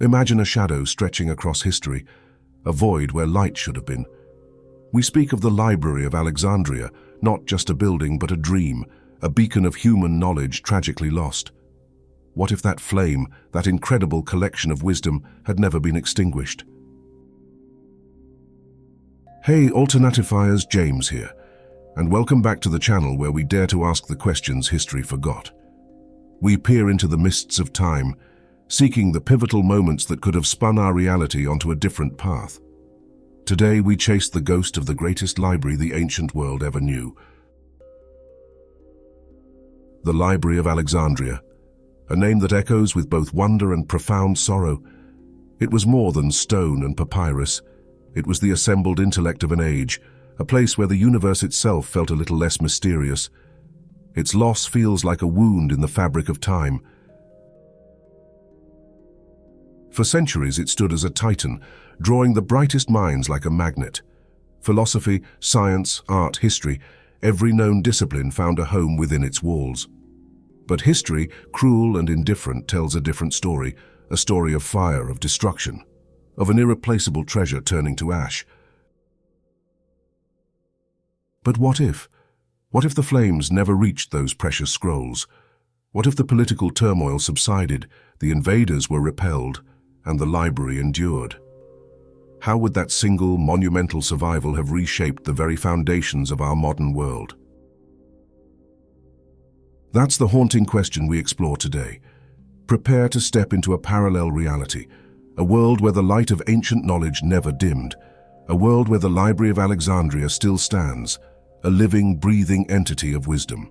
Imagine a shadow stretching across history, a void where light should have been. We speak of the Library of Alexandria, not just a building but a dream, a beacon of human knowledge tragically lost. What if that flame, that incredible collection of wisdom, had never been extinguished? Hey Alternatifyers, James here, and welcome back to the channel where we dare to ask the questions history forgot. We peer into the mists of time, seeking the pivotal moments that could have spun our reality onto a different path. Today we chase the ghost of the greatest library the ancient world ever knew. The Library of Alexandria, a name that echoes with both wonder and profound sorrow. It was more than stone and papyrus. It was the assembled intellect of an age, a place where the universe itself felt a little less mysterious. Its loss feels like a wound in the fabric of time. For centuries it stood as a titan, drawing the brightest minds like a magnet. Philosophy, science, art, history, every known discipline found a home within its walls. But history, cruel and indifferent, tells a different story, a story of fire, of destruction, of an irreplaceable treasure turning to ash. But what if? What if the flames never reached those precious scrolls? What if the political turmoil subsided, the invaders were repelled, and the library endured? How would that single, monumental survival have reshaped the very foundations of our modern world? That's the haunting question we explore today. Prepare to step into a parallel reality, a world where the light of ancient knowledge never dimmed, a world where the Library of Alexandria still stands, a living, breathing entity of wisdom.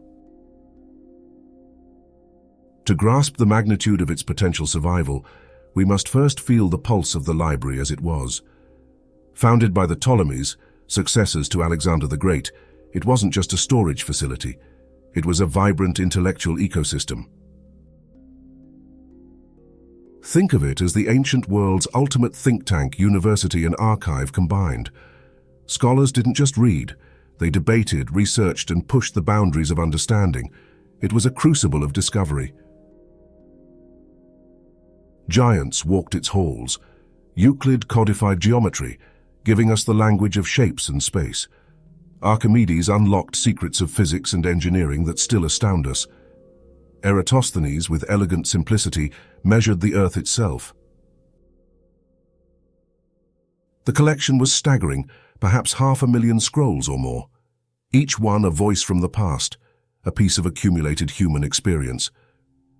To grasp the magnitude of its potential survival, we must first feel the pulse of the library as it was. Founded by the Ptolemies, successors to Alexander the Great, it wasn't just a storage facility. It was a vibrant intellectual ecosystem. Think of it as the ancient world's ultimate think tank, university, and archive combined. Scholars didn't just read. They debated, researched, and pushed the boundaries of understanding. It was a crucible of discovery. Giants walked its halls. Euclid codified geometry, giving us the language of shapes and space. Archimedes unlocked secrets of physics and engineering that still astound us. Eratosthenes, with elegant simplicity, measured the earth itself. The collection was staggering, perhaps 500,000 scrolls or more. Each one a voice from the past, a piece of accumulated human experience.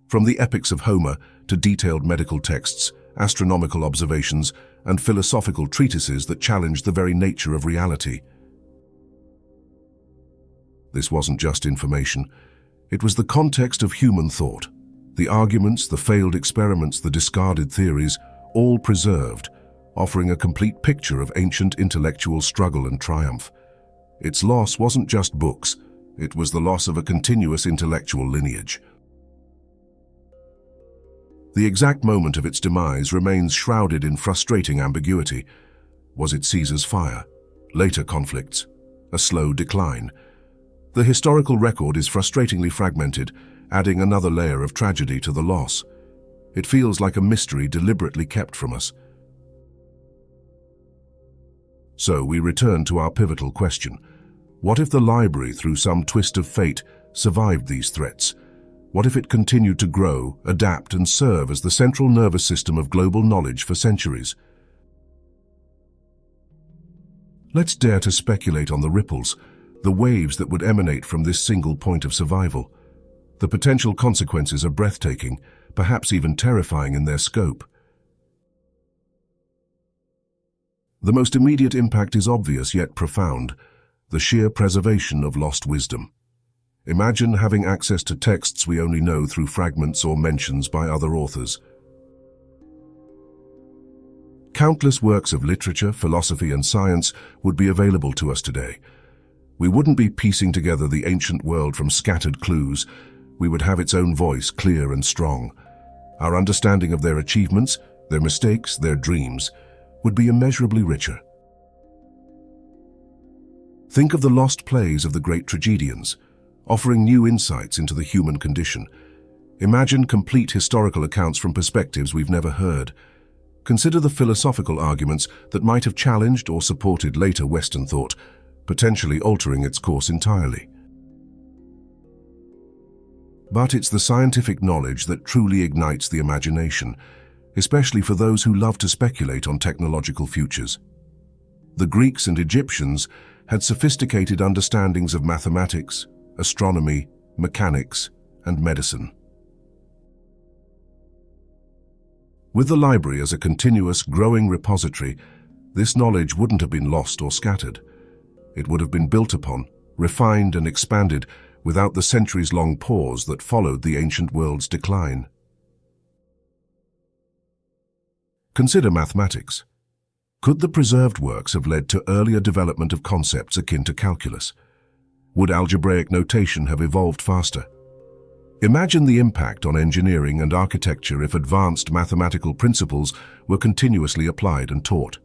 From the epics of Homer to detailed medical texts, astronomical observations, and philosophical treatises that challenged the very nature of reality. This wasn't just information. It was the context of human thought. The arguments, the failed experiments, the discarded theories, all preserved, offering a complete picture of ancient intellectual struggle and triumph. Its loss wasn't just books. It was the loss of a continuous intellectual lineage. The exact moment of its demise remains shrouded in frustrating ambiguity. Was it Caesar's fire? Later conflicts? A slow decline? The historical record is frustratingly fragmented, adding another layer of tragedy to the loss. It feels like a mystery deliberately kept from us. So we return to our pivotal question. What if the library, through some twist of fate, survived these threats? What if it continued to grow, adapt, and serve as the central nervous system of global knowledge for centuries? Let's dare to speculate on the ripples, the waves that would emanate from this single point of survival. The potential consequences are breathtaking, perhaps even terrifying in their scope. The most immediate impact is obvious yet profound, the sheer preservation of lost wisdom. Imagine having access to texts we only know through fragments or mentions by other authors. Countless works of literature, philosophy, and science would be available to us today. We wouldn't be piecing together the ancient world from scattered clues. We would have its own voice, clear and strong. Our understanding of their achievements, their mistakes, their dreams, would be immeasurably richer. Think of the lost plays of the great tragedians, offering new insights into the human condition. Imagine complete historical accounts from perspectives we've never heard. Consider the philosophical arguments that might have challenged or supported later Western thought, potentially altering its course entirely. But it's the scientific knowledge that truly ignites the imagination, especially for those who love to speculate on technological futures. The Greeks and Egyptians had sophisticated understandings of mathematics, astronomy, mechanics, and medicine. With the library as a continuous, growing repository, this knowledge wouldn't have been lost or scattered. It would have been built upon, refined and expanded without the centuries-long pause that followed the ancient world's decline. Consider mathematics. Could the preserved works have led to earlier development of concepts akin to calculus? Would algebraic notation have evolved faster? Imagine the impact on engineering and architecture if advanced mathematical principles were continuously applied and taught.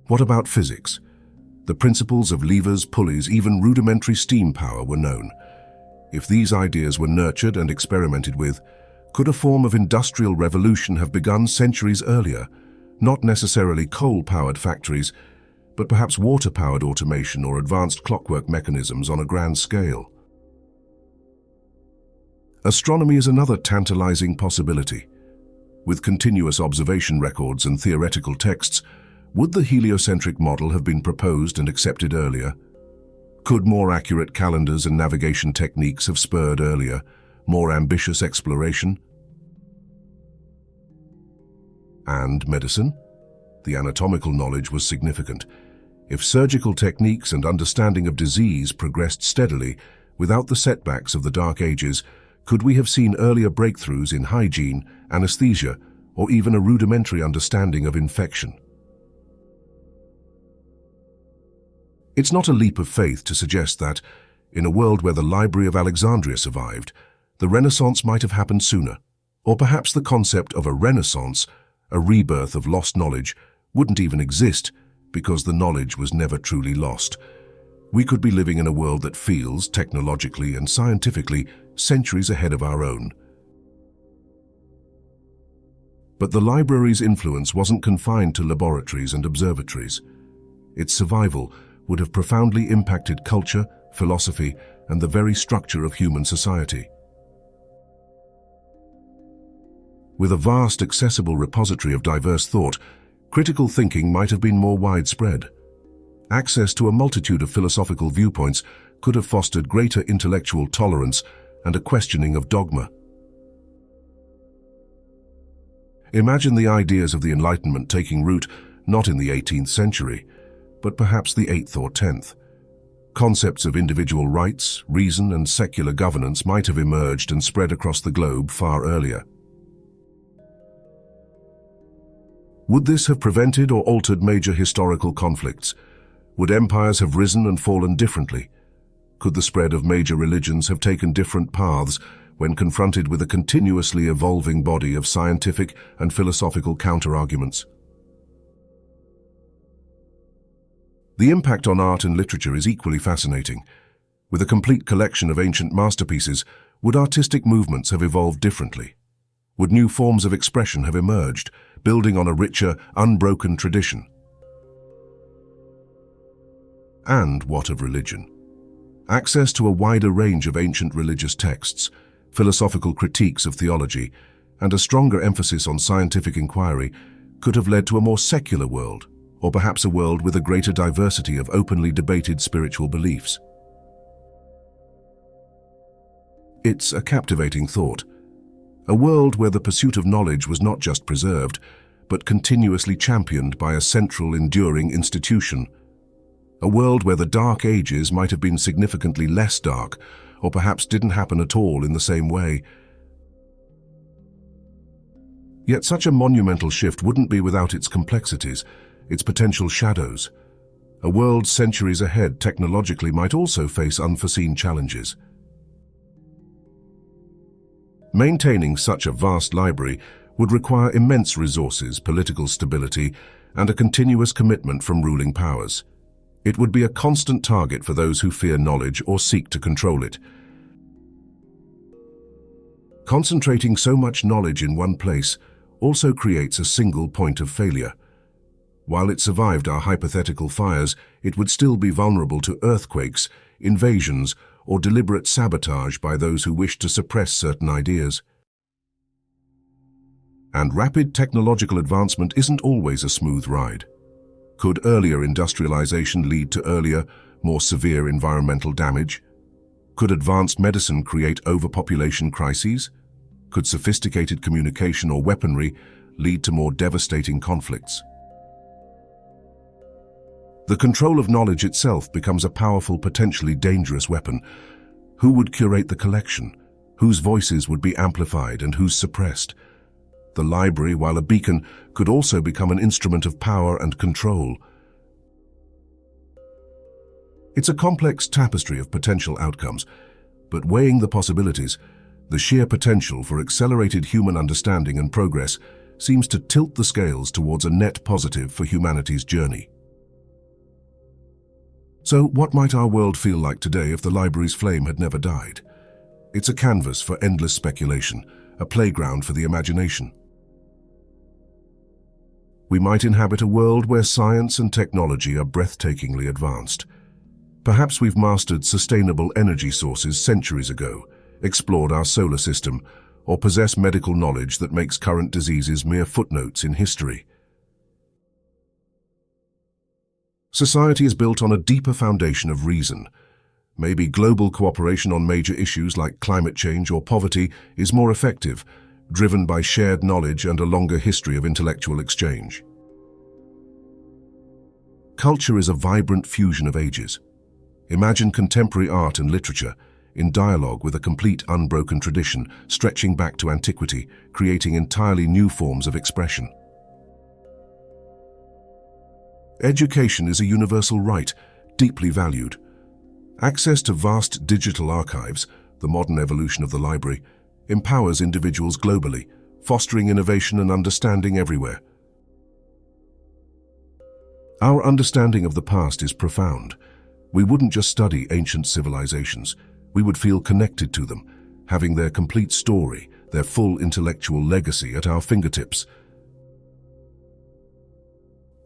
What about physics? The principles of levers, pulleys, even rudimentary steam power were known. If these ideas were nurtured and experimented with, could a form of industrial revolution have begun centuries earlier? Not necessarily coal-powered factories, but perhaps water-powered automation or advanced clockwork mechanisms on a grand scale. Astronomy is another tantalizing possibility. With continuous observation records and theoretical texts, would the heliocentric model have been proposed and accepted earlier? Could more accurate calendars and navigation techniques have spurred earlier, more ambitious exploration? And medicine? The anatomical knowledge was significant. If surgical techniques and understanding of disease progressed steadily, without the setbacks of the Dark Ages, could we have seen earlier breakthroughs in hygiene, anesthesia, or even a rudimentary understanding of infection? It's not a leap of faith to suggest that, in a world where the Library of Alexandria survived, the Renaissance might have happened sooner, or perhaps the concept of a Renaissance, a rebirth of lost knowledge, wouldn't even exist because the knowledge was never truly lost. We could be living in a world that feels, technologically and scientifically, centuries ahead of our own. But the library's influence wasn't confined to laboratories and observatories. Its survival would have profoundly impacted culture, philosophy, and the very structure of human society. With a vast, accessible repository of diverse thought, critical thinking might have been more widespread. Access to a multitude of philosophical viewpoints could have fostered greater intellectual tolerance and a questioning of dogma. Imagine the ideas of the Enlightenment taking root not in the 18th century, but perhaps the 8th or 10th. Concepts of individual rights, reason, and secular governance might have emerged and spread across the globe far earlier. Would this have prevented or altered major historical conflicts? Would empires have risen and fallen differently? Could the spread of major religions have taken different paths when confronted with a continuously evolving body of scientific and philosophical counter-arguments? The impact on art and literature is equally fascinating. With a complete collection of ancient masterpieces, would artistic movements have evolved differently? Would new forms of expression have emerged, building on a richer, unbroken tradition? And what of religion? Access to a wider range of ancient religious texts, philosophical critiques of theology, and a stronger emphasis on scientific inquiry could have led to a more secular world, or perhaps a world with a greater diversity of openly debated spiritual beliefs. It's a captivating thought. A world where the pursuit of knowledge was not just preserved, but continuously championed by a central, enduring institution. A world where the Dark Ages might have been significantly less dark, or perhaps didn't happen at all in the same way. Yet such a monumental shift wouldn't be without its complexities, its potential shadows. A world centuries ahead technologically might also face unforeseen challenges. Maintaining such a vast library would require immense resources, political stability, and a continuous commitment from ruling powers. It would be a constant target for those who fear knowledge or seek to control it. Concentrating so much knowledge in one place also creates a single point of failure. While it survived our hypothetical fires, it would still be vulnerable to earthquakes, invasions, or deliberate sabotage by those who wish to suppress certain ideas. And rapid technological advancement isn't always a smooth ride. Could earlier industrialization lead to earlier, more severe environmental damage? Could advanced medicine create overpopulation crises? Could sophisticated communication or weaponry lead to more devastating conflicts? The control of knowledge itself becomes a powerful, potentially dangerous weapon. Who would curate the collection? Whose voices would be amplified and whose suppressed? The library, while a beacon, could also become an instrument of power and control. It's a complex tapestry of potential outcomes, but weighing the possibilities, the sheer potential for accelerated human understanding and progress seems to tilt the scales towards a net positive for humanity's journey. So, what might our world feel like today if the library's flame had never died? It's a canvas for endless speculation, a playground for the imagination. We might inhabit a world where science and technology are breathtakingly advanced. Perhaps we've mastered sustainable energy sources centuries ago, explored our solar system, or possess medical knowledge that makes current diseases mere footnotes in history. Society is built on a deeper foundation of reason. Maybe global cooperation on major issues like climate change or poverty is more effective, driven by shared knowledge and a longer history of intellectual exchange. Culture is a vibrant fusion of ages. Imagine contemporary art and literature in dialogue with a complete unbroken tradition stretching back to antiquity, creating entirely new forms of expression. Education is a universal right, deeply valued. Access to vast digital archives, the modern evolution of the library, empowers individuals globally, fostering innovation and understanding everywhere. Our understanding of the past is profound. We wouldn't just study ancient civilizations, we would feel connected to them, having their complete story, their full intellectual legacy at our fingertips.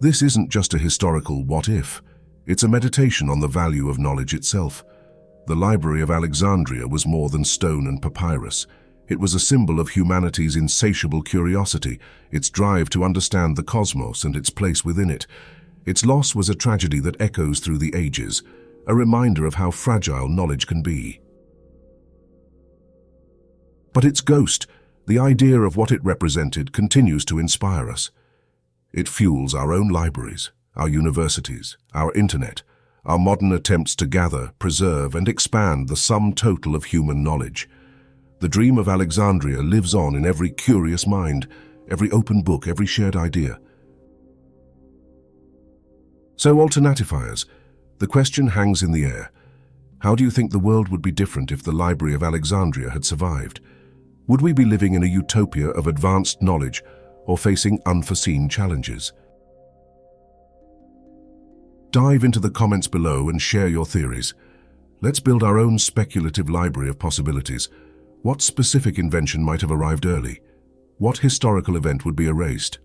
This isn't just a historical what-if, it's a meditation on the value of knowledge itself. The Library of Alexandria was more than stone and papyrus. It was a symbol of humanity's insatiable curiosity, its drive to understand the cosmos and its place within it. Its loss was a tragedy that echoes through the ages, a reminder of how fragile knowledge can be. But its ghost, the idea of what it represented, continues to inspire us. It fuels our own libraries, our universities, our internet, our modern attempts to gather, preserve, and expand the sum total of human knowledge. The dream of Alexandria lives on in every curious mind, every open book, every shared idea. So, Alternatifiers, the question hangs in the air. How do you think the world would be different if the Library of Alexandria had survived? Would we be living in a utopia of advanced knowledge, or facing unforeseen challenges? Dive into the comments below and share your theories. Let's build our own speculative library of possibilities. What specific invention might have arrived early? What historical event would be erased?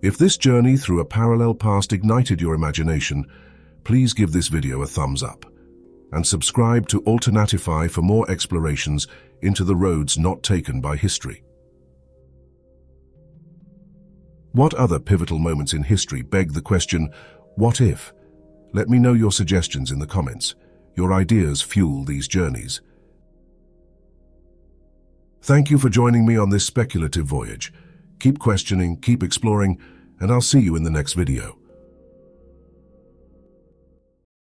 If this journey through a parallel past ignited your imagination, please give this video a thumbs up and subscribe to Alternatify for more explorations into the roads not taken by history. What other pivotal moments in history beg the question, what if? Let me know your suggestions in the comments. Your ideas fuel these journeys. Thank you for joining me on this speculative voyage. Keep questioning, keep exploring, and I'll see you in the next video.